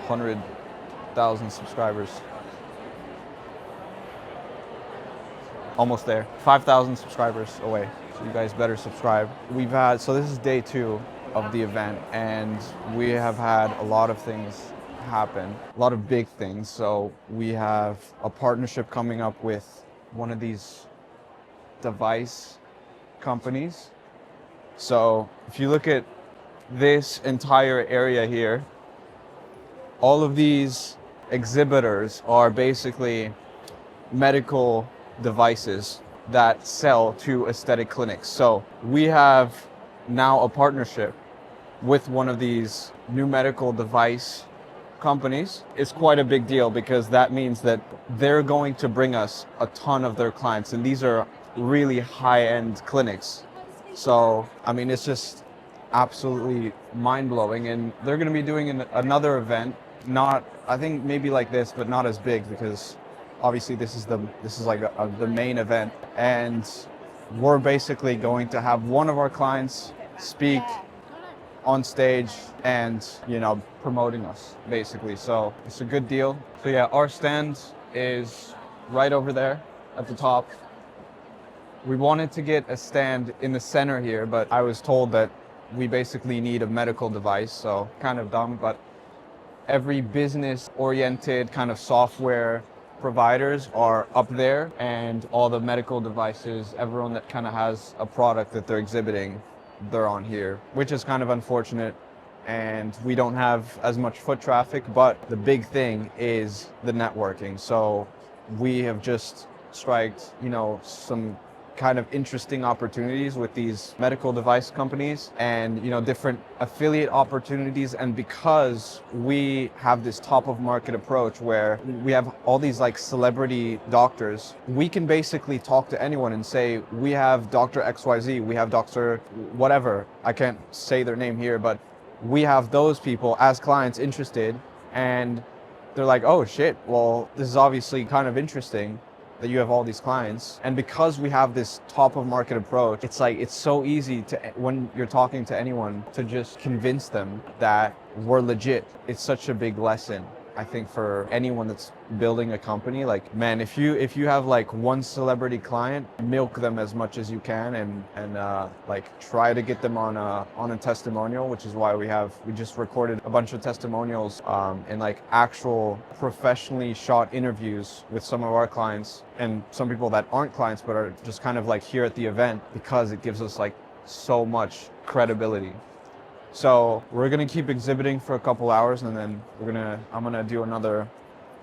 100,000 subscribers. Almost there. 5,000 subscribers away. So you guys better subscribe. So this is day 2 of the event, and we have had a lot of things happen, a lot of big things. So we have a partnership coming up with one of these device companies. So if you look at this entire area here, all of these exhibitors are basically medical devices that sell to aesthetic clinics. So we have now a partnership with one of these new medical device companies. It's quite a big deal because that means that they're going to bring us a ton of their clients, and these are really high-end clinics. So, I mean, it's just absolutely mind-blowing, and they're going to be doing another event, I think maybe like this, but not as big, because obviously this is like the main event, and we're basically going to have one of our clients speak on stage and, promoting us basically. So it's a good deal. So yeah, our stand is right over there at the top. We wanted to get a stand in the center here, but I was told that we basically need a medical device, so kind of dumb, but every business-oriented kind of software providers are up there, and all the medical devices, everyone that kind of has a product that they're exhibiting, they're on here, which is kind of unfortunate. And we don't have as much foot traffic, but the big thing is the networking. So we have just striked, some kind of interesting opportunities with these medical device companies, and different affiliate opportunities. And because we have this top of market approach where we have all these like celebrity doctors, we can basically talk to anyone and say, we have Dr. XYZ, we have Dr. whatever, I can't say their name here, but we have those people as clients interested, and they're like, oh shit, well, this is obviously kind of interesting that you have all these clients. And because we have this top of market approach, it's so easy to, when you're talking to anyone, to just convince them that we're legit. It's such a big lesson, I think, for anyone that's building a company. Like, man, if you have like one celebrity client, milk them as much as you can, and like try to get them on a testimonial, which is why we just recorded a bunch of testimonials and like actual professionally shot interviews with some of our clients and some people that aren't clients but are just kind of like here at the event, because it gives us like so much credibility. So we're gonna keep exhibiting for a couple hours, and then I'm gonna do another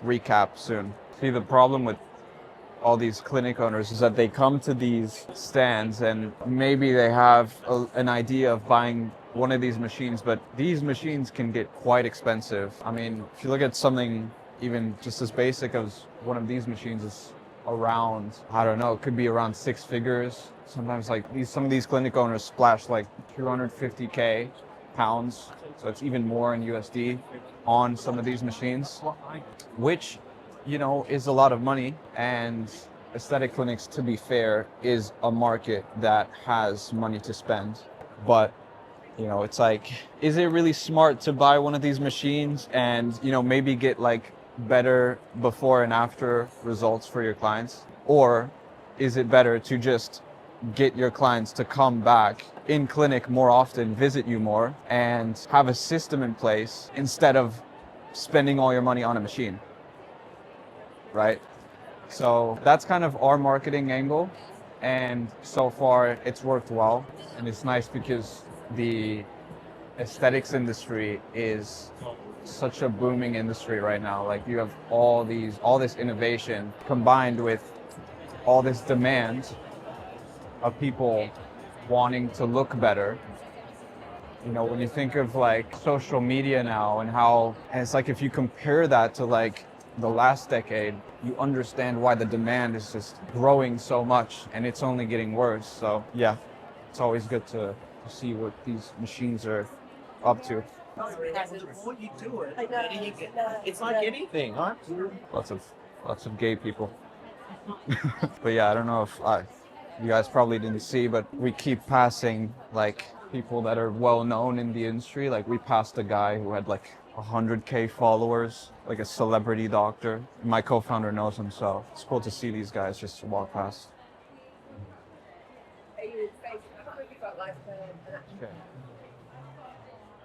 recap soon. See, the problem with all these clinic owners is that they come to these stands and maybe they have an idea of buying one of these machines, but these machines can get quite expensive. I mean, if you look at something even just as basic as one of these machines is around, I don't know, it could be around 6 figures. Sometimes like some of these clinic owners splash like 250K pounds, so it's even more in USD on some of these machines, which is a lot of money. And aesthetic clinics, to be fair, is a market that has money to spend. But it's like, is it really smart to buy one of these machines and maybe get like better before and after results for your clients? Or is it better to just get your clients to come back in clinic more often, visit you more, and have a system in place instead of spending all your money on a machine, right? So that's kind of our marketing angle, and so far it's worked well. And it's nice because the aesthetics industry is such a booming industry right now. Like, you have all this innovation combined with all this demand of people wanting to look better. When you think of like social media now and it's like, if you compare that to like the last decade, you understand why the demand is just growing so much, and it's only getting worse. So yeah, it's always good to see what these machines are up to. It's like anything, huh? Lots of gay people. But yeah, I don't know if you guys probably didn't see, but we keep passing like people that are well known in the industry. Like, we passed a guy who had like 100K followers, like a celebrity doctor. My co-founder knows him, so it's cool to see these guys just walk past. Okay.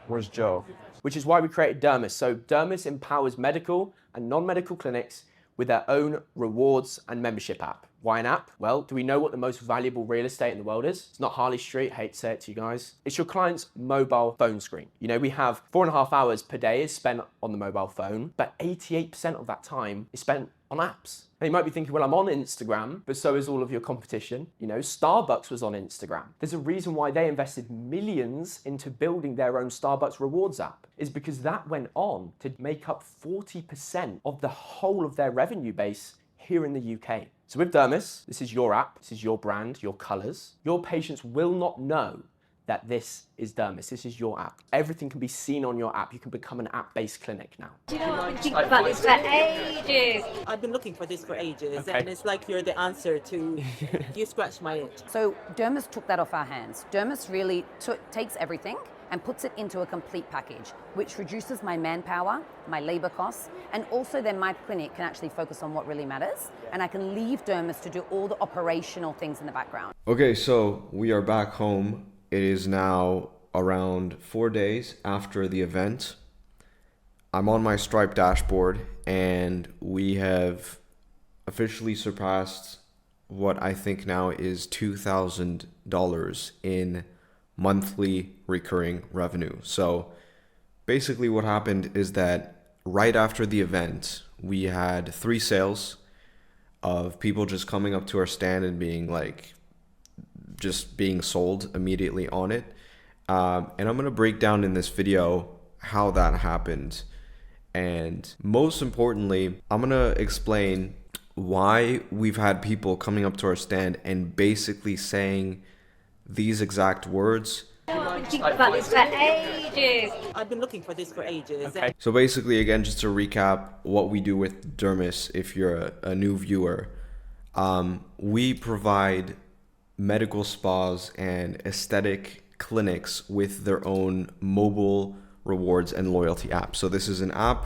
Where's Joe? Which is why we created Dermis. So Dermis empowers medical and non-medical clinics with their own rewards and membership app. Why an app? Well, do we know what the most valuable real estate in the world is? It's not Harley Street, hate to say it to you guys. It's your client's mobile phone screen. You know, we have 4.5 hours per day is spent on the mobile phone, but 88% of that time is spent on apps. Now you might be thinking, well, I'm on Instagram, but so is all of your competition. You know, Starbucks was on Instagram. There's a reason why they invested millions into building their own Starbucks rewards app, is because that went on to make up 40% of the whole of their revenue base here in the UK. So with Dermis, this is your app, this is your brand, your colors. Your patients will not know that this is Dermis, this is your app. Everything can be seen on your app. You can become an app-based clinic now. Do you know what? I've been thinking about this for ages. I've been looking for this for ages, Okay. and it's like you're the answer to, you scratch my itch. So Dermis took that off our hands. Dermis really takes everything and puts it into a complete package, which reduces my manpower, my labor costs, and also then my clinic can actually focus on what really matters, and I can leave Dermis to do all the operational things in the background. Okay, so we are back home. It is now around 4 days after the event. I'm on my Stripe dashboard, and we have officially surpassed what I think now is $2,000 in monthly recurring revenue. So basically what happened is that right after the event, we had 3 sales of people just coming up to our stand and being like, just being sold immediately on it. And I'm going to break down in this video how that happened. And most importantly, I'm going to explain why we've had people coming up to our stand and basically saying these exact words. I've been thinking about this for ages. I've been looking for this for ages. Okay. So basically, again, just to recap what we do with Dermis, if you're a new viewer, we provide medical spas and aesthetic clinics with their own mobile rewards and loyalty app. So this is an app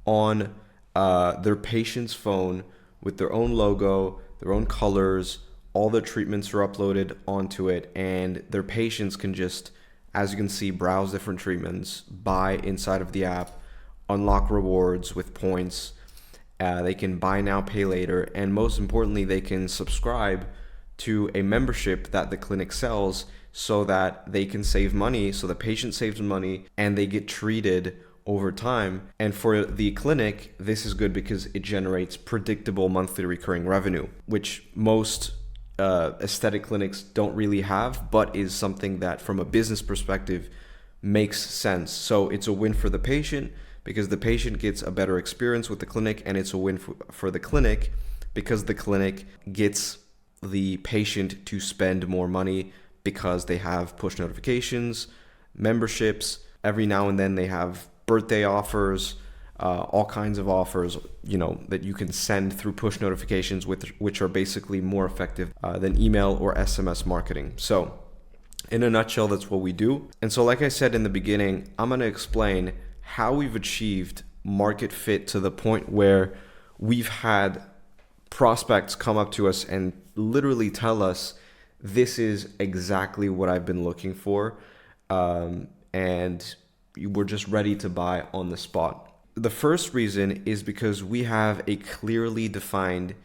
on their patient's phone with their own logo, their own colors, all the treatments are uploaded onto it, and their patients can just, as you can see, browse different treatments, buy inside of the app, unlock rewards with points. They can buy now, pay later, and most importantly, they can subscribe to a membership that the clinic sells so that they can save money, so the patient saves money and they get treated over time. And for the clinic, this is good because it generates predictable monthly recurring revenue, which most aesthetic clinics don't really have, but is something that from a business perspective makes sense. So it's a win for the patient because the patient gets a better experience with the clinic, and it's a win for the clinic because the clinic gets the patient to spend more money because they have push notifications, memberships. Every now and then they have birthday offers, all kinds of offers, you know, that you can send through push notifications, which are basically more effective than email or SMS marketing. So in a nutshell, that's what we do. And so like I said in the beginning, I'm going to explain how we've achieved market fit to the point where we've had prospects come up to us and literally tell us, this is exactly what I've been looking for, and we're just ready to buy on the spot. The first reason is because we have a clearly defined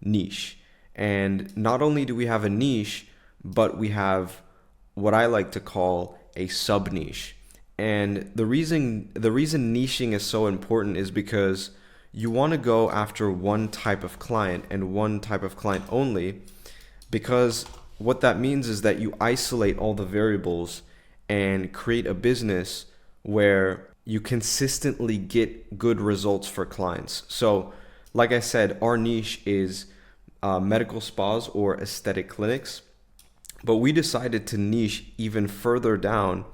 niche, and not only do we have a niche, but we have what I like to call a sub niche. And the reason niching is so important is because you want to go after one type of client and one type of client only, because what that means is that you isolate all the variables and create a business where you consistently get good results for clients. So like I said, our niche is medical spas or aesthetic clinics, but we decided to niche even further down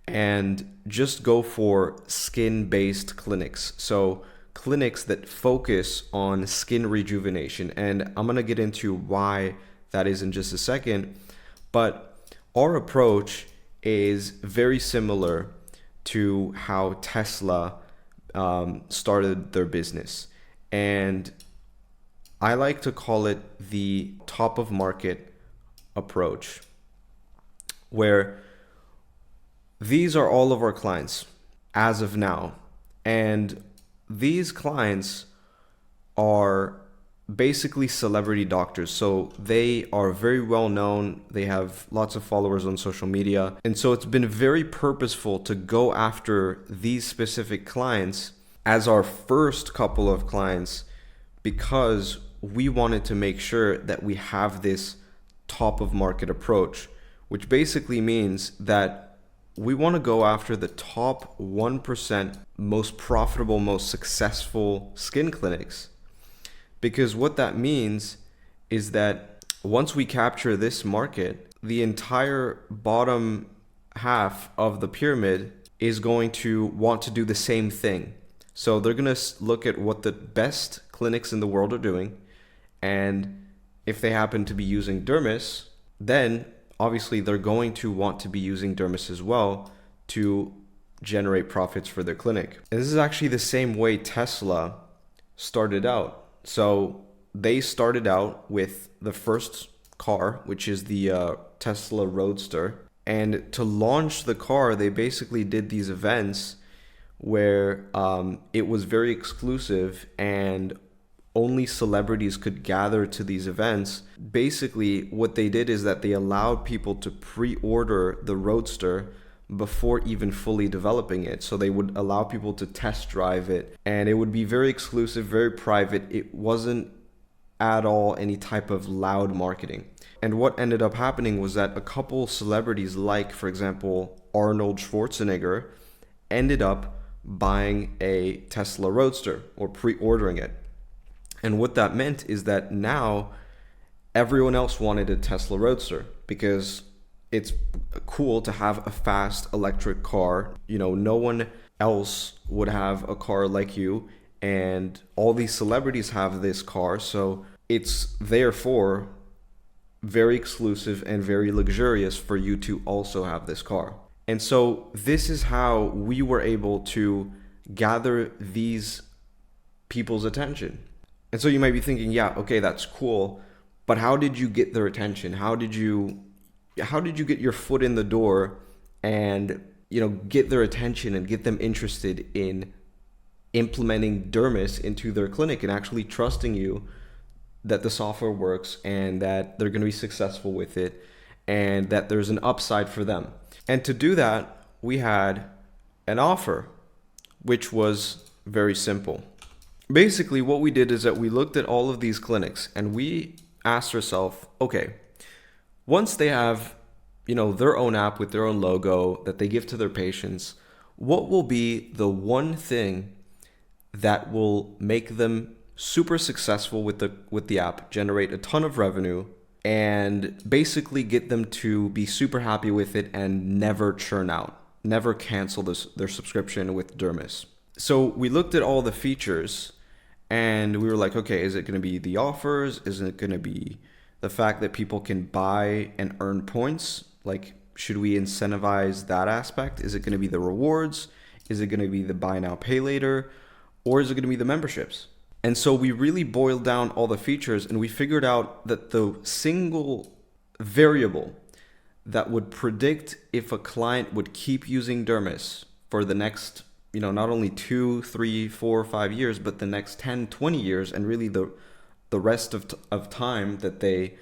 and just go for skin-based clinics. So clinics that focus on skin rejuvenation. And I'm going to get into why that is in just a second. But our approach is very similar to how Tesla started their business. And I like to call it the top of market approach, where these are all of our clients as of now. And these clients are basically celebrity doctors. So they are very well known. They have lots of followers on social media. And so it's been very purposeful to go after these specific clients as our first couple of clients, because we wanted to make sure that we have this top of market approach, which basically means that we want to go after the top 1% most profitable, most successful skin clinics. Because what that means is that once we capture this market, the entire bottom half of the pyramid is going to want to do the same thing. So they're going to look at what the best clinics in the world are doing. And if they happen to be using Dermis, then obviously they're going to want to be using Dermis as well to generate profits for their clinic. And this is actually the same way Tesla started out. So they started out with the first car, which is the Tesla Roadster. And to launch the car, they basically did these events where it was very exclusive and only celebrities could gather to these events. Basically, what they did is that they allowed people to pre-order the Roadster before even fully developing it. So they would allow people to test drive it, and it would be very exclusive, very private. It wasn't at all any type of loud marketing. And what ended up happening was that a couple celebrities, like for example Arnold Schwarzenegger, ended up buying a Tesla Roadster or pre-ordering it. And what that meant is that now everyone else wanted a Tesla Roadster because it's cool to have a fast electric car. You know, no one else would have a car like you, and all these celebrities have this car, so it's therefore very exclusive and very luxurious for you to also have this car. And so this is how we were able to gather these people's attention. And so you might be thinking, yeah, okay, that's cool, but how did you get their attention? How did you get your foot in the door and, you know, get their attention and get them interested in implementing Dermis into their clinic and actually trusting you that the software works and that they're going to be successful with it and that there's an upside for them? And to do that, we had an offer, which was very simple. Basically, what we did is that we looked at all of these clinics and we asked ourselves, okay, once they have, you know, their own app with their own logo that they give to their patients, what will be the one thing that will make them super successful with the app, generate a ton of revenue, and basically get them to be super happy with it and never churn out, never cancel their subscription with Dermis? So we looked at all the features and we were like, okay, is it going to be the offers? Is it going to be the fact that people can buy and earn points? Like, should we incentivize that aspect? Is it going to be the rewards? Is it going to be the buy now, pay later? Or is it going to be the memberships? And so we really boiled down all the features and we figured out that the single variable that would predict if a client would keep using Dermis for the next, you know, not only 2, 3, 4, 5 years, but the next 10, 20 years, and really the rest of time that they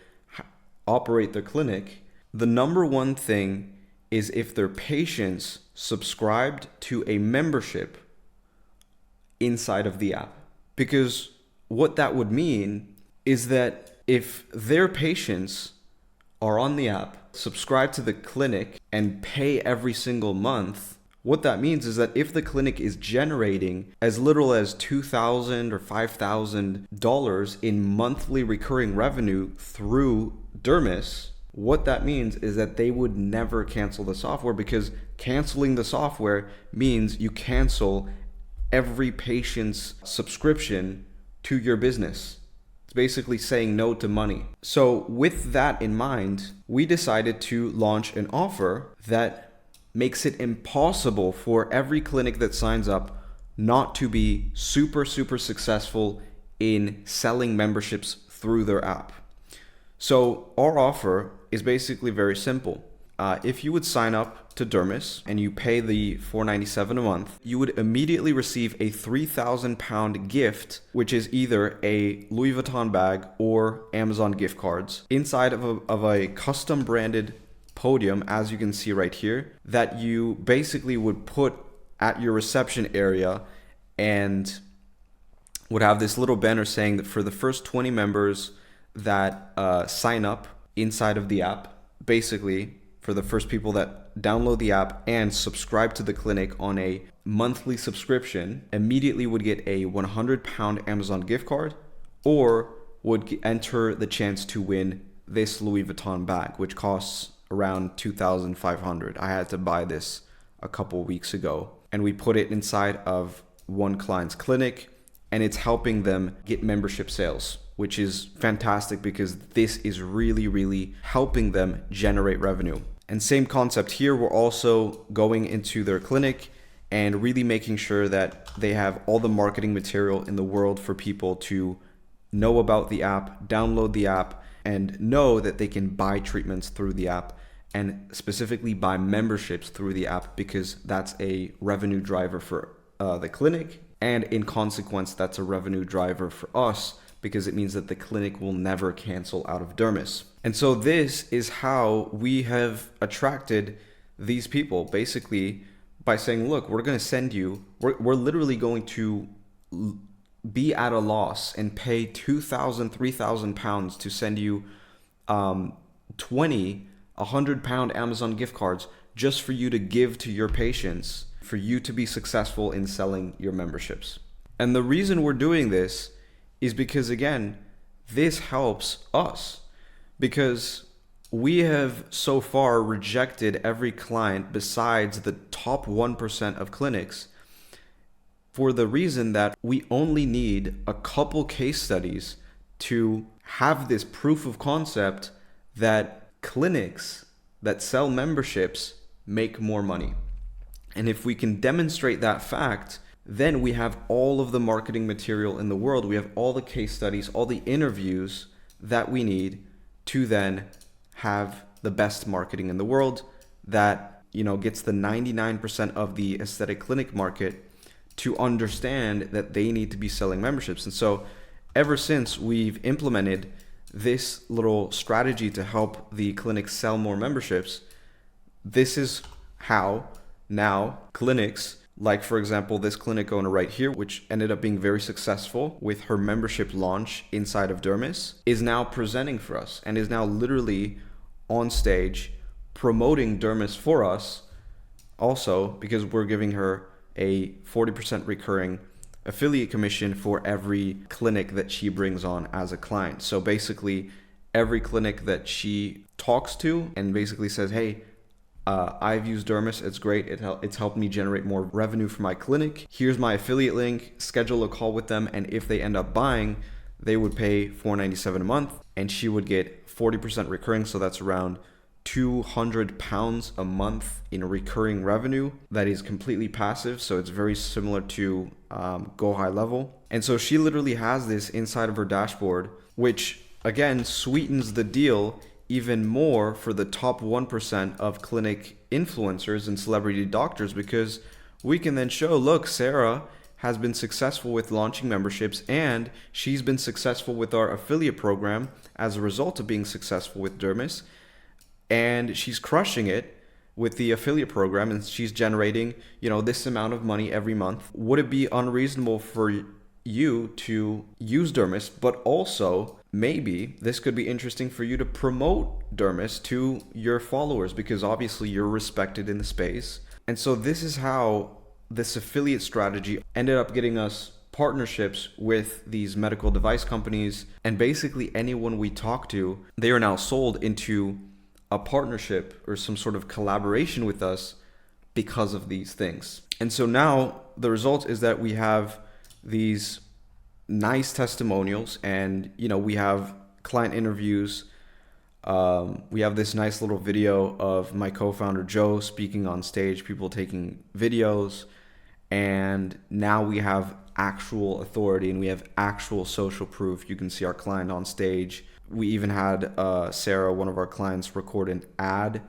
operate their clinic, the number one thing is if their patients subscribed to a membership inside of the app. Because what that would mean is that if their patients are on the app, subscribe to the clinic, and pay every single month, what that means is that if the clinic is generating as little as $2,000 or $5,000 in monthly recurring revenue through Dermis, what that means is that they would never cancel the software, because canceling the software means you cancel every patient's subscription to your business. It's basically saying no to money. So with that in mind, we decided to launch an offer that makes it impossible for every clinic that signs up not to be super, super successful in selling memberships through their app. So our offer is basically very simple. If you would sign up to Dermis and you pay the $4.97 a month, you would immediately receive a £3,000 gift, which is either a Louis Vuitton bag or Amazon gift cards inside of a custom branded podium, as you can see right here, that you basically would put at your reception area, and would have this little banner saying that for the first 20 members that sign up inside of the app, basically for the first people that download the app and subscribe to the clinic on a monthly subscription, immediately would get a £100 Amazon gift card, or would enter the chance to win this Louis Vuitton bag, which costs around $2,500. I had to buy this a couple weeks ago, and we put it inside of one client's clinic, and it's helping them get membership sales, which is fantastic because this is really, really helping them generate revenue. And same concept here, we're also going into their clinic and really making sure that they have all the marketing material in the world for people to know about the app, download the app, and know that they can buy treatments through the app, and specifically buy memberships through the app, because that's a revenue driver for the clinic. And in consequence, that's a revenue driver for us, because it means that the clinic will never cancel out of Dermis. And so this is how we have attracted these people, basically by saying, look, we're going to send you, we're literally going to be at a loss and pay £2,000, £3,000 to send you 20 £100 Amazon gift cards just for you to give to your patients, for you to be successful in selling your memberships. And the reason we're doing this is because, again, this helps us, because we have so far rejected every client besides the top 1% of clinics for the reason that we only need a couple case studies to have this proof of concept that clinics that sell memberships make more money. And if we can demonstrate that fact, then we have all of the marketing material in the world. We have all the case studies, all the interviews that we need to then have the best marketing in the world that, gets the 99% of the aesthetic clinic market to understand that they need to be selling memberships. And so ever since we've implemented this little strategy to help the clinics sell more memberships, this is how now clinics, like for example, this clinic owner right here, which ended up being very successful with her membership launch inside of Dermis, is now presenting for us and is now literally on stage promoting Dermis for us also, because we're giving her a 40% recurring affiliate commission for every clinic that she brings on as a client. So basically every clinic that she talks to and basically says, hey, I've used Dermis, it's great, it's helped me generate more revenue for my clinic, here's my affiliate link, schedule a call with them, and if they end up buying, they would pay $4.97 a month, and she would get 40% recurring, so that's around £200 a month in recurring revenue. That is completely passive, so it's very similar to Go High Level. And so she literally has this inside of her dashboard, which again sweetens the deal even more for the top 1% of clinic influencers and celebrity doctors, because we can then show, look, Sarah has been successful with launching memberships, and she's been successful with our affiliate program as a result of being successful with Dermis, and she's crushing it with the affiliate program, and she's generating, this amount of money every month. Would it be unreasonable for you to use Dermis, but also maybe this could be interesting for you to promote Dermis to your followers, because obviously you're respected in the space. And so this is how this affiliate strategy ended up getting us partnerships with these medical device companies, and basically anyone we talk to, they are now sold into a partnership or some sort of collaboration with us because of these things. And so now the result is that we have these nice testimonials, and we have client interviews. We have this nice little video of my co-founder Joe speaking on stage, people taking videos, And now we have actual authority and we have actual social proof. You can see our client on stage. We even had Sarah, one of our clients, record an ad,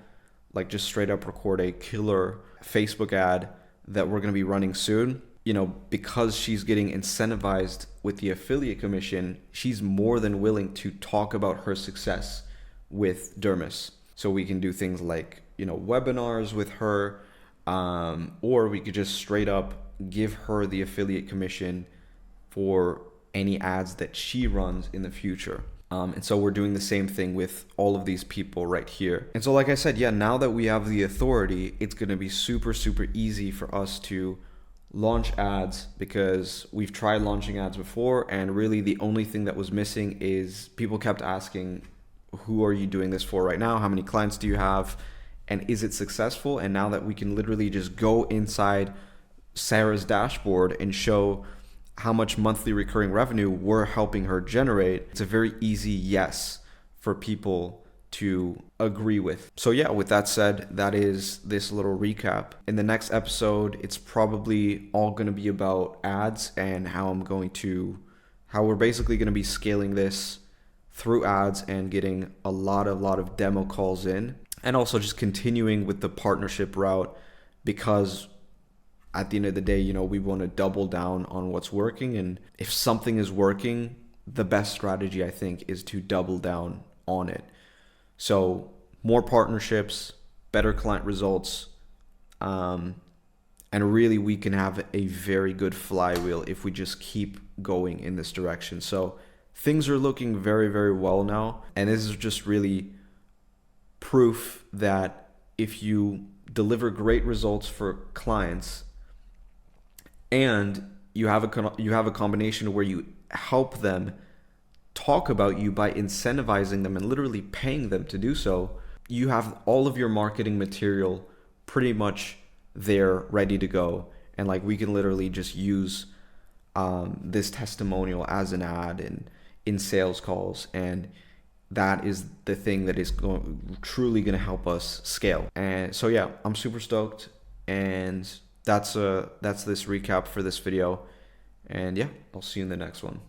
like just straight up record a killer Facebook ad that we're going to be running soon. You know, because she's getting incentivized with the affiliate commission, she's more than willing to talk about her success with Dermis. So we can do things like, you know, webinars with her, or we could just straight up give her the affiliate commission for any ads that she runs in the future. And so we're doing the same thing with all of these people right here. And so, like I said, yeah, now that we have the authority, it's going to be super, super easy for us to launch ads, because we've tried launching ads before, and really the only thing that was missing is people kept asking, who are you doing this for right now? How many clients do you have? And is it successful? And now that we can literally just go inside Sarah's dashboard and show how much monthly recurring revenue we're helping her generate, it's a very easy yes for people to agree with. So yeah, with that said, that is this little recap. In the next episode, it's probably all going to be about ads and how we're basically going to be scaling this through ads and getting a lot of demo calls in, and also just continuing with the partnership route, because at the end of the day, you know, we want to double down on what's working. And if something is working, the best strategy, I think, is to double down on it. So more partnerships, better client results, and really we can have a very good flywheel if we just keep going in this direction. So things are looking very, very well now. And this is just really proof that if you deliver great results for clients and you have a combination where you help them talk about you by incentivizing them and literally paying them to do so, you have all of your marketing material pretty much there ready to go. And like, we can literally just use this testimonial as an ad and in sales calls, and that is the thing that is truly going to help us scale. And so yeah, I'm super stoked, and that's this recap for this video. And yeah, I'll see you in the next one.